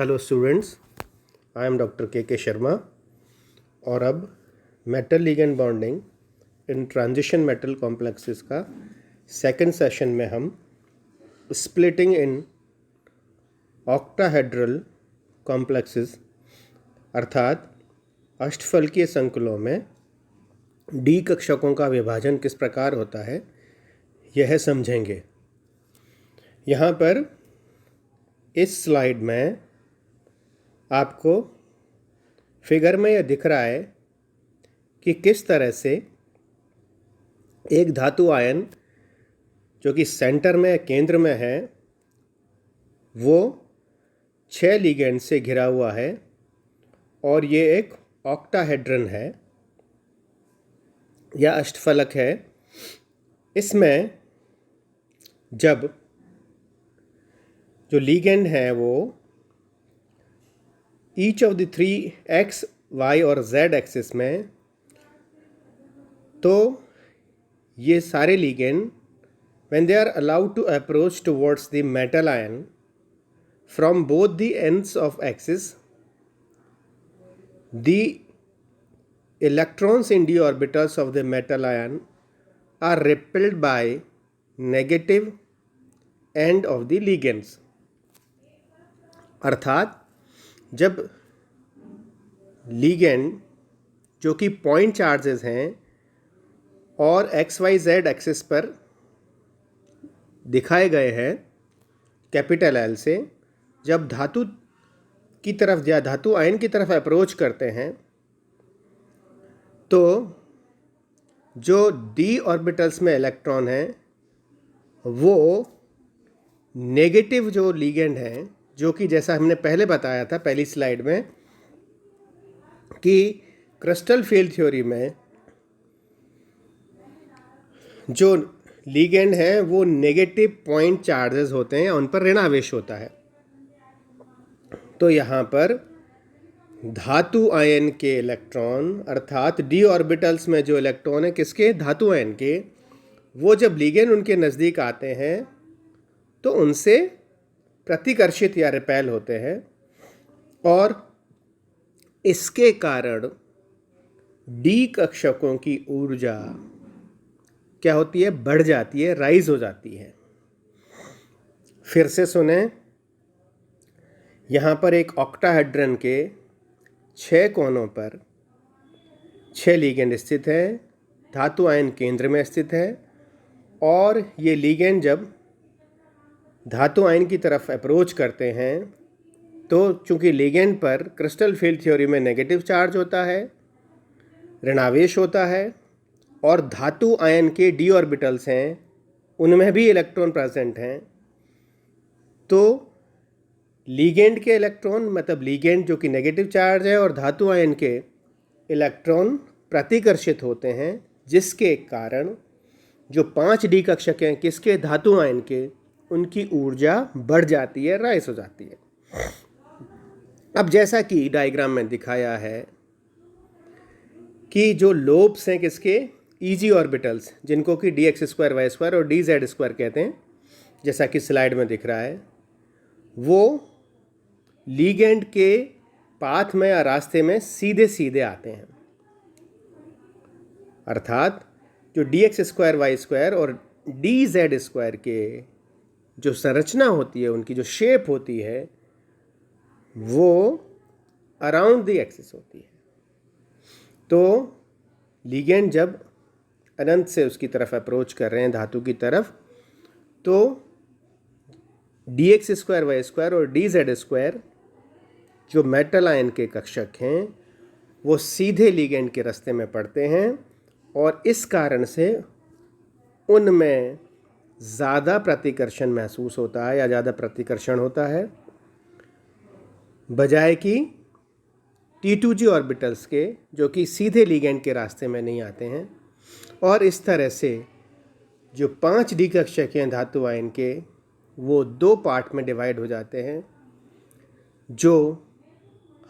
Hello students, I am doctor के शर्मा। और अब metal ligand bonding in transition metal complexes का सेकंड सेशन में हम स्प्लिटिंग इन ऑक्टाहेड्रल कॉम्प्लेक्सेस अर्थात अष्टफलकीय संकुलों में डी कक्षकों का विभाजन किस प्रकार होता है यह समझेंगे। यहाँ पर इस स्लाइड में आपको फिगर में यह दिख रहा है कि किस तरह से एक धातु आयन जो कि सेंटर में केंद्र में है वो 6 लिगेंड से घिरा हुआ है और ये एक ऑक्टाहेड्रन है या अष्टफलक है। इसमें जब जो लिगेंड है वो each of the 3 X Y और जेड एक्सिस में, तो ये सारे ligand when they are allowed to approach towards the metal ion from both the ends of axis, the electrons in d orbitals of the metal ion are repelled by negative end of the ligands। अर्थात जब ligand जो कि point charges हैं और x Y Z axis पर दिखाए गए हैं कैपिटल एल से, जब धातु की तरफ या धातु आयन की तरफ अप्रोच करते हैं तो जो डी ऑर्बिटल्स में इलेक्ट्रॉन हैं वो नेगेटिव जो लिगेंड हैं, जो कि जैसा हमने पहले बताया था पहली स्लाइड में कि क्रिस्टल फील्ड थ्योरी में जो लिगेंड हैं वो नेगेटिव पॉइंट चार्जेस होते हैं, उन पर ऋणावेश होता है। तो यहाँ पर धातु आयन के इलेक्ट्रॉन अर्थात डी ऑर्बिटल्स में जो इलेक्ट्रॉन है किसके, धातु आयन के, वो जब लिगेंड उनके नज़दीक आते हैं तो उनसे प्रतिकर्षित या रिपेल होते हैं और इसके कारण डी कक्षकों की ऊर्जा क्या होती है, बढ़ जाती है, राइज हो जाती है। फिर से सुने, यहाँ पर एक ऑक्टाहेड्रन के 6 कोनों पर 6 लिगेंड स्थित है, धातु आयन केंद्र में स्थित है और ये लिगेंड जब धातु आयन की तरफ अप्रोच करते हैं तो चूंकि लिगेंड पर क्रिस्टल फील्ड थ्योरी में नेगेटिव चार्ज होता है, ऋणावेश होता है और धातु आयन के डी ऑर्बिटल्स हैं उनमें भी इलेक्ट्रॉन प्रेजेंट हैं, तो लिगेंड के इलेक्ट्रॉन मतलब लिगेंड जो कि नेगेटिव चार्ज है और धातु आयन के इलेक्ट्रॉन प्रतिकर्षित होते हैं, जिसके कारण जो 5 डी कक्षक हैं किसके, धातु आयन के, उनकी ऊर्जा बढ़ जाती है, राइज हो जाती है। अब जैसा कि डायग्राम में दिखाया है कि जो लोब्स हैं किसके, ईजी ऑर्बिटल्स, जिनको कि D X square Y square और डी जेड स्क्वायर कहते हैं, जैसा कि स्लाइड में दिख रहा है, वो लिगेंड के पाथ में या रास्ते में सीधे सीधे आते हैं। अर्थात जो D X square Y square और डी जेड स्क्वायर के जो संरचना होती है, उनकी जो शेप होती है वो अराउंड द एक्सिस होती है। तो लिगेंड जब अनंत से उसकी तरफ अप्रोच कर रहे हैं धातु की तरफ, तो D X square Y square और डी जेड स्क्वायर जो मेटल आयन के कक्षक हैं वो सीधे लिगेंड के रास्ते में पड़ते हैं और इस कारण से उनमें ज़्यादा प्रतिकर्षण महसूस होता है या ज़्यादा प्रतिकर्षण होता है, बजाय कि T2G ऑर्बिटल्स के जो कि सीधे लिगेंड के रास्ते में नहीं आते हैं। और इस तरह से जो 5 डी कक्षक हैं धातु आयन के वो 2 पार्ट में डिवाइड हो जाते हैं। जो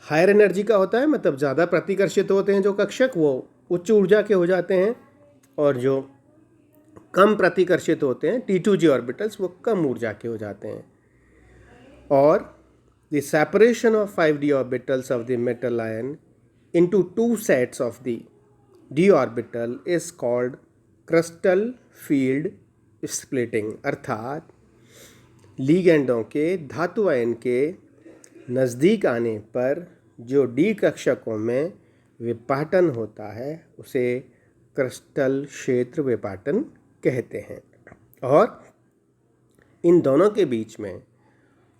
हायर एनर्जी का होता है मतलब ज़्यादा प्रतिकर्षित होते हैं जो कक्षक, वो उच्च ऊर्जा के हो जाते हैं, और जो कम प्रतिकर्षित होते हैं T2G ऑर्बिटल्स वो कम ऊर्जा के हो जाते हैं। और the separation of 5d orbitals of the metal ion into two sets of the d orbital is called crystal field splitting। अर्थात लीगेंडों के धातु आयन के नज़दीक आने पर जो डी कक्षकों में विपाटन होता है उसे क्रिस्टल क्षेत्र विपाटन कहते हैं। और इन दोनों के बीच में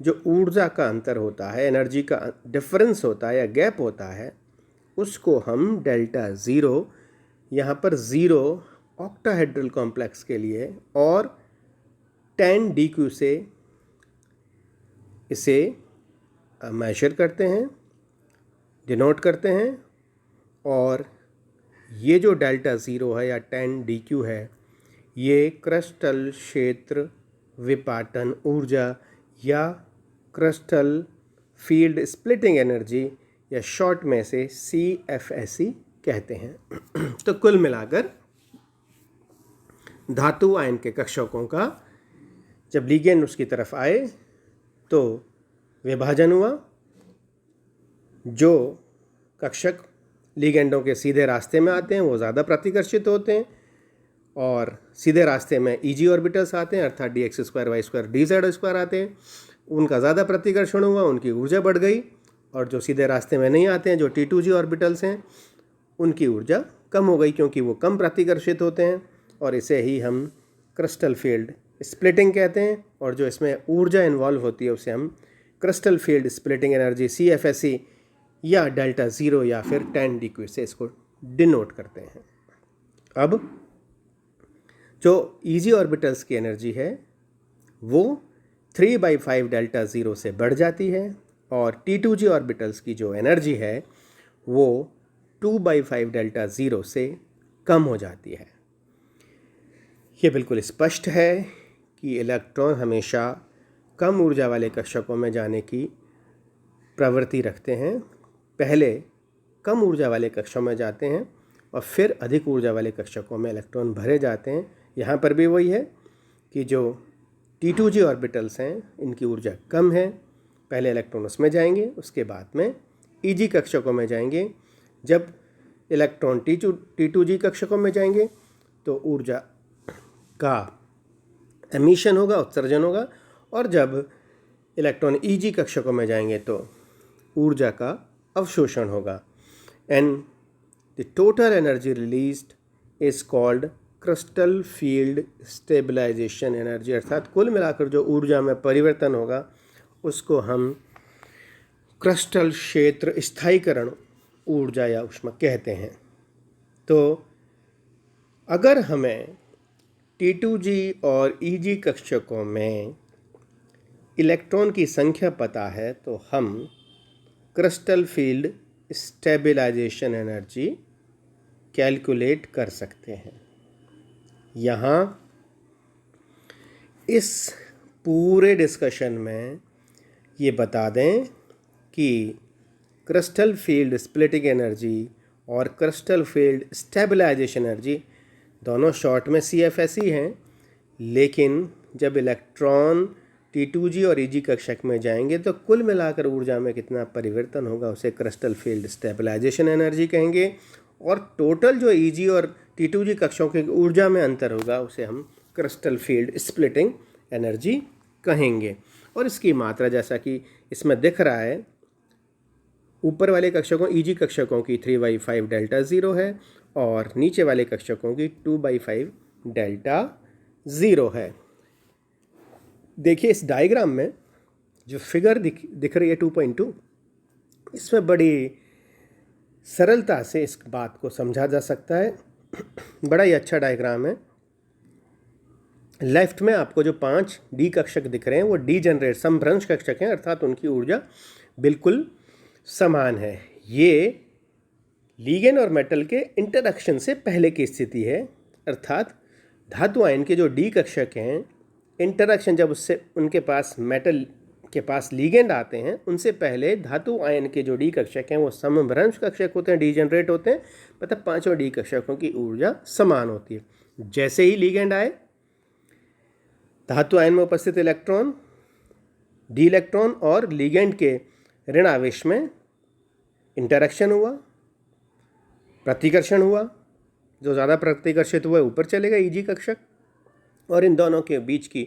जो ऊर्जा का अंतर होता है, एनर्जी का डिफरेंस होता है या गैप होता है, उसको हम डेल्टा ज़ीरो, यहाँ पर ज़ीरो ऑक्टाहेड्रल कॉम्प्लेक्स के लिए और 10 DQ से इसे मेजर करते हैं, डिनोट करते हैं। और ये जो डेल्टा ज़ीरो है या 10 DQ है, ये क्रिस्टल क्षेत्र विपाटन ऊर्जा या क्रिस्टल फील्ड स्प्लिटिंग एनर्जी या शॉर्ट में से CFSE कहते हैं। तो कुल मिलाकर धातु आयन के कक्षकों का जब लिगेंड उसकी तरफ आए तो विभाजन हुआ। जो कक्षक लिगेंडों के सीधे रास्ते में आते हैं वो ज़्यादा प्रतिकर्षित होते हैं और सीधे रास्ते में EG ऑर्बिटल्स आते हैं, अर्थात dx²y² dz² आते हैं, उनका ज़्यादा प्रतिकर्षण हुआ, उनकी ऊर्जा बढ़ गई। और जो सीधे रास्ते में नहीं आते हैं, जो T2G ऑर्बिटल्स हैं, उनकी ऊर्जा कम हो गई क्योंकि वो कम प्रतिकर्षित होते हैं। और इसे ही हम क्रिस्टल फील्ड स्प्लिटिंग कहते हैं। और जो इसमें ऊर्जा इन्वॉल्व होती है उसे हम crystal field splitting energy CFSE या डेल्टा ज़ीरो या फिर 10 DQ से इसको डिनोट करते हैं। अब जो EG ऑर्बिटल्स की एनर्जी है वो 3/5 डेल्टा ज़ीरो से बढ़ जाती है और T2G ऑर्बिटल्स की जो एनर्जी है वो 2/5 डेल्टा ज़ीरो से कम हो जाती है। ये बिल्कुल स्पष्ट है कि इलेक्ट्रॉन हमेशा कम ऊर्जा वाले कक्षकों में जाने की प्रवृत्ति रखते हैं। पहले कम ऊर्जा वाले कक्षों में जाते हैं और फिर अधिक ऊर्जा वाले कक्षकों में इलेक्ट्रॉन भरे जाते हैं। यहाँ पर भी वही है कि जो T2G ऑर्बिटल्स हैं इनकी ऊर्जा कम है, पहले इलेक्ट्रॉन उसमें जाएंगे, उसके बाद में EG कक्षकों में जाएंगे। जब इलेक्ट्रॉन T2G कक्षकों में जाएंगे तो ऊर्जा का एमिशन होगा, उत्सर्जन होगा, और जब इलेक्ट्रॉन EG कक्षकों में जाएंगे तो ऊर्जा का अवशोषण होगा। And the total energy released is called crystal field stabilisation energy. अर्थात कुल मिलाकर जो ऊर्जा में परिवर्तन होगा उसको हम क्रिस्टल क्षेत्र स्थायीकरण ऊर्जा या ऊष्मा कहते हैं। तो अगर हमें T2G और EG कक्षकों में इलेक्ट्रॉन की संख्या पता है तो हम crystal field stabilisation energy calculate कर सकते हैं। यहाँ इस पूरे डिस्कशन में ये बता दें कि क्रिस्टल फील्ड स्प्लिटिंग एनर्जी और क्रिस्टल फील्ड स्टेबलाइजेशन एनर्जी दोनों शॉर्ट में CFSE हैं, लेकिन जब इलेक्ट्रॉन T2G और EG कक्षक में जाएंगे तो कुल मिलाकर ऊर्जा में कितना परिवर्तन होगा उसे क्रिस्टल फील्ड स्टेबलाइजेशन एनर्जी कहेंगे। और टोटल जो EG और T2G कक्षों की ऊर्जा में अंतर होगा उसे हम क्रिस्टल फील्ड स्प्लिटिंग एनर्जी कहेंगे। और इसकी मात्रा जैसा कि इसमें दिख रहा है, ऊपर वाले कक्षकों EG कक्षकों की 3/5 डेल्टा ज़ीरो है और नीचे वाले कक्षकों की 2/5 डेल्टा ज़ीरो है। देखिए इस डायग्राम में जो फिगर दिख रही है 2.2, इसमें बड़ी सरलता से इस बात को समझा जा सकता है। बड़ा ही अच्छा डायग्राम है। लेफ्ट में आपको जो 5 डी कक्षक दिख रहे हैं वो डीजेनरेट समभ्रंश कक्षक हैं, अर्थात उनकी ऊर्जा बिल्कुल समान है। ये लिगेंड और मेटल के इंटरैक्शन से पहले की स्थिति है, अर्थात धातु आयन के जो डी कक्षक हैं, इंटरैक्शन जब उससे उनके पास मेटल के पास लिगेंड आते हैं उनसे पहले धातु आयन के जो डी कक्षक हैं वो समभ्रंश कक्षक होते हैं, डीजेनरेट होते हैं, मतलब पांचों डी कक्षकों की ऊर्जा समान होती है। जैसे ही लिगेंड आए, धातु आयन में उपस्थित इलेक्ट्रॉन डी इलेक्ट्रॉन और लिगेंड के ऋण आवेश में इंटरेक्शन हुआ, प्रतिकर्षण हुआ। जो ज़्यादा प्रतिकर्षित हुआ ऊपर चलेगा ईजी कक्षक, और इन दोनों के बीच की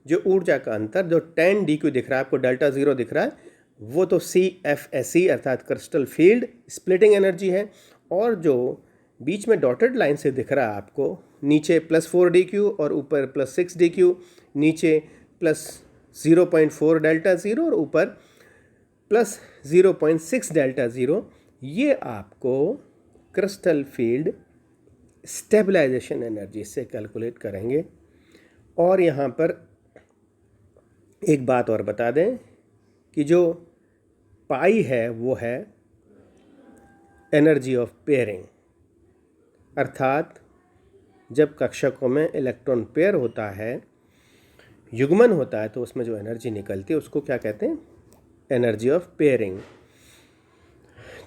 जो ऊर्जा का अंतर जो 10 dq दिख रहा है आपको, डेल्टा ज़ीरो दिख रहा है, वो तो CFSE अर्थात क्रिस्टल फील्ड स्प्लिटिंग एनर्जी है। और जो बीच में डॉटेड लाइन से दिख रहा है आपको, नीचे +4 dq और ऊपर +6 dq, नीचे +0.4 डेल्टा ज़ीरो और ऊपर +0.6 डेल्टा ज़ीरो, ये आपको क्रिस्टल फील्ड स्टेबलाइजेशन एनर्जी से कैलकुलेट करेंगे। और यहाँ पर एक बात और बता दें कि जो पाई है वो है एनर्जी ऑफ पेयरिंग, अर्थात जब कक्षकों में इलेक्ट्रॉन पेयर होता है, युग्मन होता है, तो उसमें जो एनर्जी निकलती है उसको क्या कहते हैं, एनर्जी ऑफ पेयरिंग।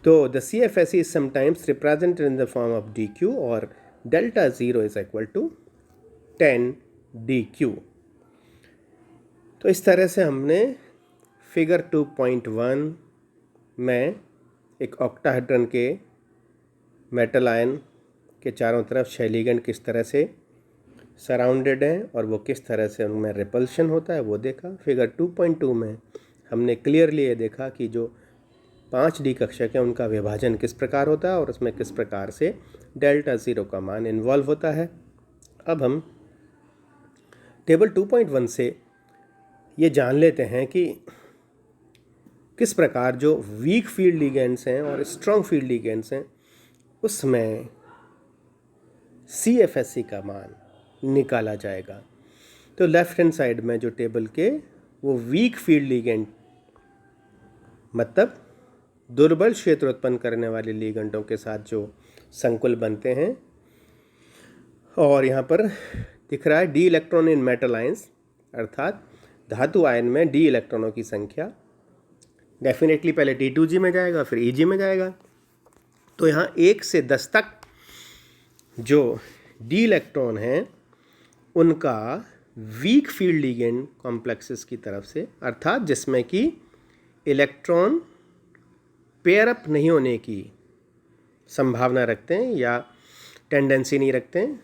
तो the CFSE is sometimes represented in the form of dq और delta zero is equal to 10 dq। तो इस तरह से हमने फिगर 2.1 में एक ऑक्टाहेड्रन के मेटल आयन के चारों तरफ 6 लिगेंड किस तरह से सराउंडेड हैं और वो किस तरह से उनमें रिपल्शन होता है वो देखा। फिगर 2.2 में हमने क्लियरली ये देखा कि जो 5D कक्षक है उनका विभाजन किस प्रकार होता है और उसमें किस प्रकार से डेल्टा ज़ीरो का मान इन्वॉल्व होता है। अब हम टेबल 2.1 से ये जान लेते हैं कि किस प्रकार जो वीक फील्ड लिगेंड्स हैं और स्ट्रॉन्ग फील्ड लिगेंड्स हैं उसमें CFSE का मान निकाला जाएगा। तो लेफ्ट हैंड साइड में जो टेबल के वो वीक फील्ड लिगेंड मतलब दुर्बल क्षेत्र उत्पन्न करने वाले लिगेंडों के साथ जो संकुल बनते हैं, और यहाँ पर दिख रहा है D electron in metal ions, अर्थात धातु आयन में डी इलेक्ट्रॉनों की संख्या डेफिनेटली पहले T2G में जाएगा फिर EG में जाएगा। तो यहाँ 1 से 10 तक जो डी इलेक्ट्रॉन हैं उनका वीक फील्ड लिगेंड कॉम्प्लेक्सेस की तरफ से, अर्थात जिसमें कि इलेक्ट्रॉन पेयर अप नहीं होने की संभावना रखते हैं या टेंडेंसी नहीं रखते हैं,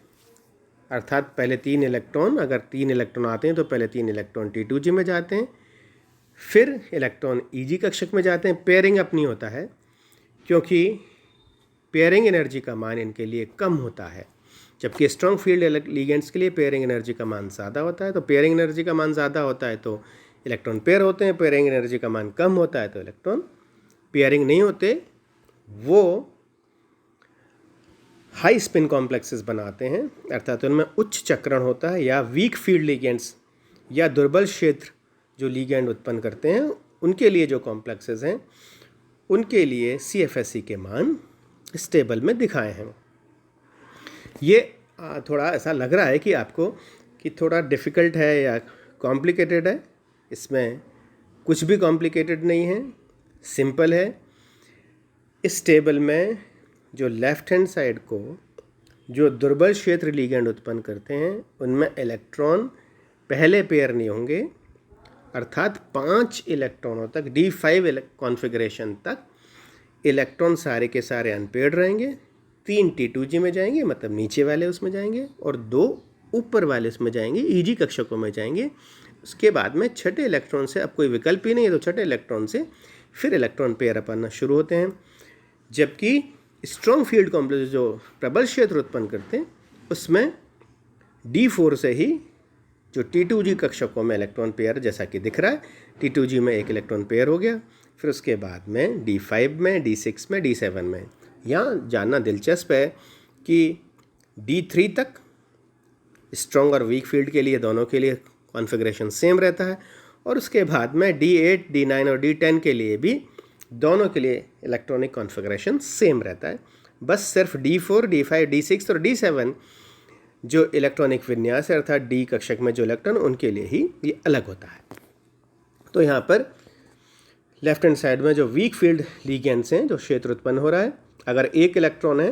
अर्थात पहले 3 इलेक्ट्रॉन, अगर 3 इलेक्ट्रॉन आते हैं तो पहले 3 इलेक्ट्रॉन T2G में जाते हैं, फिर इलेक्ट्रॉन EG कक्षक में जाते हैं। पेयरिंग अप नहीं होता है क्योंकि पेयरिंग एनर्जी का मान इनके लिए कम होता है, जबकि स्ट्रॉन्ग फील्ड लिगेंड्स के लिए पेयरिंग एनर्जी का मान ज़्यादा होता है। तो पेयरिंग एनर्जी का मान ज़्यादा होता है तो इलेक्ट्रॉन पेयर होते हैं, पेयरिंग एनर्जी का मान कम होता है तो इलेक्ट्रॉन पेयरिंग नहीं होते, वो हाई स्पिन कॉम्प्लेक्सेस बनाते हैं, अर्थात उनमें उच्च चक्रण होता है। या वीक फील्ड लिगेंड्स या दुर्बल क्षेत्र जो लिगेंड उत्पन्न करते हैं उनके लिए जो कॉम्प्लेक्सेस हैं उनके लिए CFSE के मान इस टेबल में दिखाए हैं। ये थोड़ा ऐसा लग रहा है कि आपको कि थोड़ा डिफ़िकल्ट है या कॉम्प्लिकेटेड है, इसमें कुछ भी कॉम्प्लिकेटेड नहीं है, सिंपल है। इस टेबल में जो लेफ़्ट हैंड साइड को जो दुर्बल क्षेत्र लिगेंड उत्पन्न करते हैं उनमें इलेक्ट्रॉन पहले पेयर नहीं होंगे, अर्थात 5 इलेक्ट्रॉनों तक D5 कॉन्फ़िगरेशन तक इलेक्ट्रॉन सारे के सारे अनपेयर्ड रहेंगे। 3 T2G में जाएंगे मतलब नीचे वाले उसमें जाएंगे और 2 ऊपर वाले उसमें जाएंगे, EG कक्षकों में जाएंगे। उसके बाद में छठे इलेक्ट्रॉन से अब कोई विकल्प ही नहीं है तो छठे इलेक्ट्रॉन से फिर इलेक्ट्रॉन पेयर अप आना शुरू होते हैं। जबकि स्ट्रॉन्ग फील्ड कॉम्प्लेक्स जो प्रबल क्षेत्र उत्पन्न करते हैं उसमें D4 से ही जो T2G कक्षकों में इलेक्ट्रॉन पेयर जैसा कि दिख रहा है, T2G में एक इलेक्ट्रॉन पेयर हो गया, फिर उसके बाद में D5 में, D6 में, D7 में। यहाँ जानना दिलचस्प है कि D3 तक स्ट्रॉन्ग और वीक फील्ड के लिए दोनों के लिए कॉन्फ़िगरेशन सेम रहता है, और उसके बाद में D8, D9 और D10 के लिए भी दोनों के लिए इलेक्ट्रॉनिक कॉन्फ़िगरेशन सेम रहता है। बस सिर्फ D4, D5, D6 और D7 जो इलेक्ट्रॉनिक विन्यास है अर्थात D कक्षक में जो इलेक्ट्रॉन उनके लिए ही ये अलग होता है। तो यहाँ पर लेफ्ट हैंड साइड में जो वीक फील्ड लिगेंड्स हैं जो क्षेत्र उत्पन्न हो रहा है, अगर एक इलेक्ट्रॉन है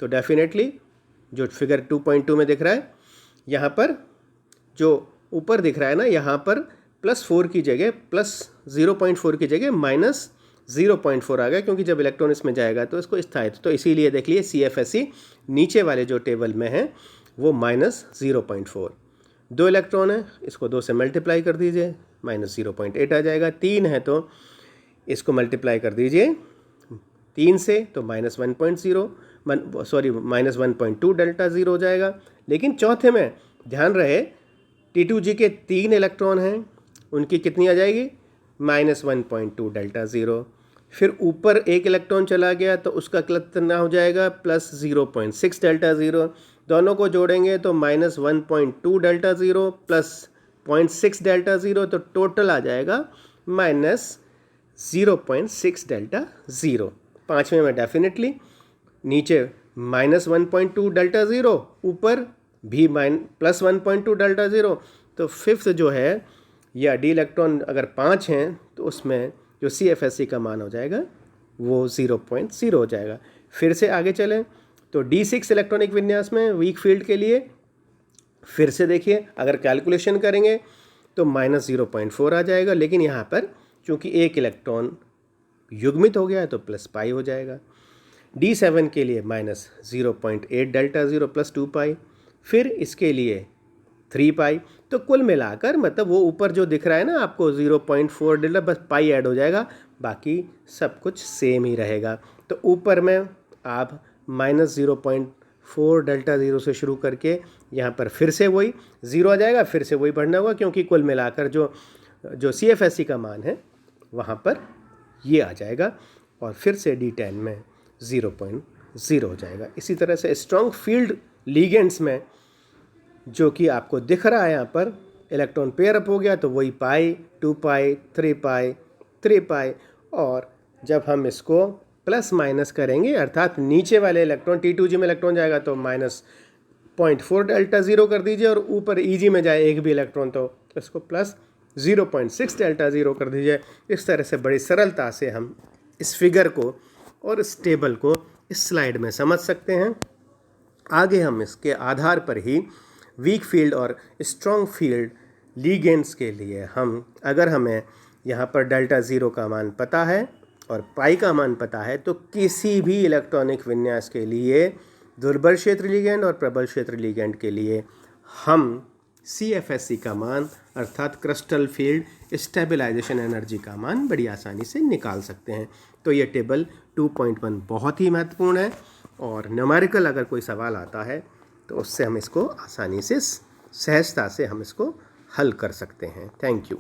तो डेफिनेटली जो फिगर 2.2 में दिख रहा है, यहाँ पर जो ऊपर दिख रहा है ना, यहाँ पर +4 की जगह +0.4 की जगह -0.4 आ गया, क्योंकि जब इलेक्ट्रॉन इसमें जाएगा तो इसको स्थायित्व, तो इसीलिए देख लिए CFSE नीचे वाले जो टेबल में है वो -0.4। 2 इलेक्ट्रॉन है, इसको 2 से मल्टीप्लाई कर दीजिए, -0.8 आ जाएगा। 3 है तो इसको मल्टीप्लाई कर दीजिए 3 से, तो -1.2 डेल्टा ज़ीरो हो जाएगा। लेकिन चौथे में ध्यान रहे T2G के 3 इलेक्ट्रॉन हैं, उनकी कितनी आ जाएगी, -1.2 डेल्टा ज़ीरो। फिर ऊपर एक इलेक्ट्रॉन चला गया तो उसका कितना हो जाएगा, +0.6 डेल्टा ज़ीरो। दोनों को जोड़ेंगे तो -1.2 delta zero plus 0.6 delta zero, तो टोटल आ जाएगा -0.6 डेल्टा ज़ीरो। पाँचवें में डेफिनेटली नीचे -1.2 डेल्टा ज़ीरो, ऊपर भी +1.2 डेल्टा ज़ीरो। तो फिफ्थ जो है या डी इलेक्ट्रॉन अगर 5 हैं तो उसमें जो CFSE का मान हो जाएगा वो 0.0 हो जाएगा। फिर से आगे चलें तो D6 इलेक्ट्रॉनिक विन्यास में वीक फील्ड के लिए फिर से देखिए, अगर कैलकुलेशन करेंगे तो -0.4 आ जाएगा, लेकिन यहाँ पर चूँकि एक इलेक्ट्रॉन युग्मित हो गया है तो +π हो जाएगा। D7 के लिए -0.8 डेल्टा ज़ीरो प्लस 2π, फिर इसके लिए 3π। तो कुल मिलाकर मतलब वो ऊपर जो दिख रहा है ना आपको 0.4 डेल्टा, बस पाई ऐड हो जाएगा, बाकी सब कुछ सेम ही रहेगा। तो ऊपर में आप -0.4 डेल्टा ज़ीरो से शुरू करके यहाँ पर फिर से वही 0 आ जाएगा, फिर से वही बढ़ना होगा, क्योंकि कुल मिलाकर जो CFSE का मान है वहाँ पर ये आ जाएगा, और फिर से D10 में 0.0 हो जाएगा। इसी तरह से स्ट्रॉन्ग फील्ड लीगेंड्स में जो कि आपको दिख रहा है यहाँ पर, इलेक्ट्रॉन पेयर अप हो गया तो वही पाई, 2π, 3π, 3π, और जब हम इसको प्लस माइनस करेंगे अर्थात नीचे वाले इलेक्ट्रॉन T2G में इलेक्ट्रॉन जाएगा तो -0.4 डेल्टा ज़ीरो कर दीजिए, और ऊपर EG में जाए एक भी इलेक्ट्रॉन तो इसको +0.6 डेल्टा ज़ीरो कर दीजिए। इस तरह से बड़ी सरलता से हम इस फिगर को और इस टेबल को इस स्लाइड में समझ सकते हैं। आगे हम इसके आधार पर ही वीक फील्ड और स्ट्रॉन्ग फील्ड लीगेंड्स के लिए अगर हमें यहाँ पर डेल्टा ज़ीरो का मान पता है और पाई का मान पता है, तो किसी भी इलेक्ट्रॉनिक विन्यास के लिए दुर्बल क्षेत्र लीगेंड और प्रबल क्षेत्र लीगेंड के लिए हम CFSE का मान अर्थात क्रिस्टल फील्ड स्टेबलाइजेशन एनर्जी का मान बड़ी आसानी से निकाल सकते हैं। तो ये टेबल 2.1 बहुत ही महत्वपूर्ण है, और न्यूमेरिकल अगर कोई सवाल आता है तो उससे हम इसको आसानी से सहजता से हम इसको हल कर सकते हैं। Thank you.